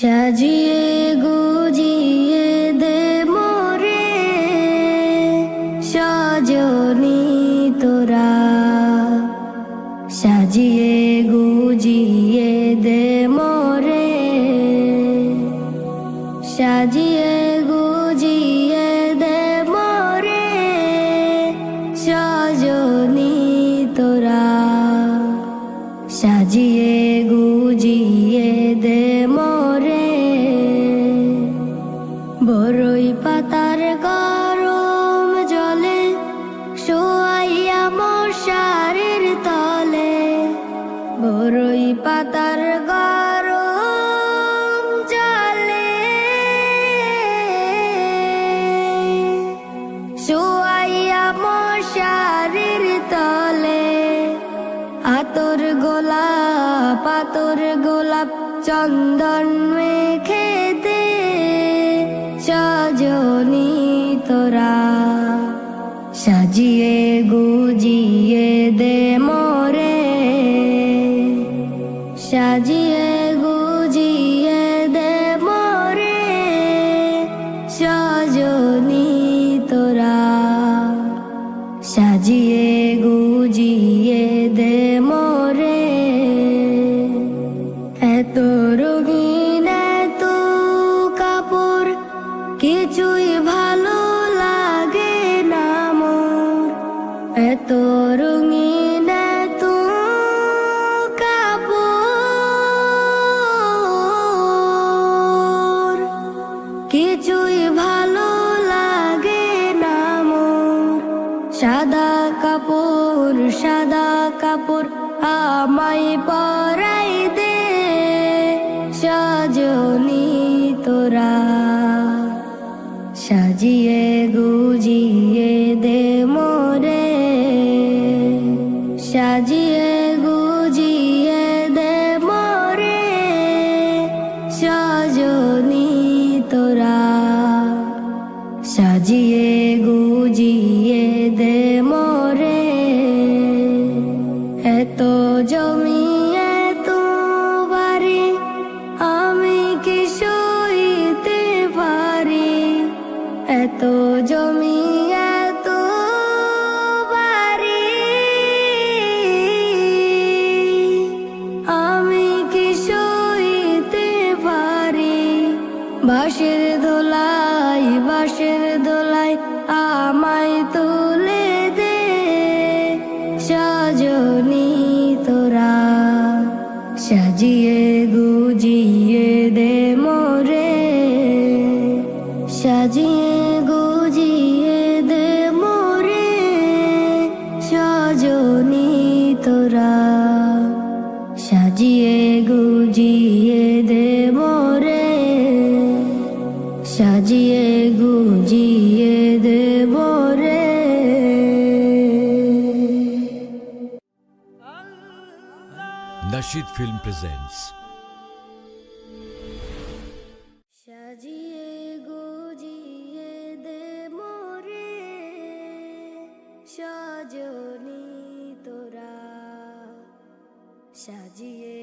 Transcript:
সাজিয়ে গুজিয়ে দে মোরে সজনী তোরা, সাজিয়ে গুজিয়ে দে মোরে, সাজিয়ে গুজিয়ে দে মোরে সজনী তোরা, সাজিয়ে গুজিয়ে দে মোরে। বরই পাতার গরম জলে শোয়াইয়া মশারির তলে, বরই পাতার গরম জলে শোয়াইয়া মশারির তলে, আতর গোলাপ আতর গোলাপ চন্দন মেখে দে সজনী তোরা, সাজিয়ে গুজিয়ে দে মোরে, সাজিয়ে গুজিয়ে দে মোরে সজনী তোরা, সাজিয়ে গুজিয়ে দে মোরে। এত রঙিন এত কাপড় কিছুই ভালো লাগে না মোর, এত রঙিন এত কাপড় কিছুই ভালো লাগে না মোর। সাদা কাপড় আমায় পরাই দে সজনী তোরা, সাজিয়ে গুজিয়ে দে মোরে, সাজিয়ে গুজিয়ে দে মোরে সজনী তোরা, সাজিয়ে গুজিয়ে দে মোরে। এত জমি এত বাড়ি আমি কি সইতে পারি, এত জমি এত বাড়ি আমি কি সইতে পারি। বাঁশের দোলাই আমায় তুলে দে সজনী তোরা, সাজিয়ে গুজিয়ে দে মোরে, সাজিয়ে গুজিয়ে দে মোরে সজনী তোরা, সাজিয়ে গুজিয়ে দে মোরে, সাজিয়ে গুজিয়ে দে মোরে। Nasheed Film presents সাজিয়ে গুজিয়ে দে মোরে সজনী তোরা, সাজিয়ে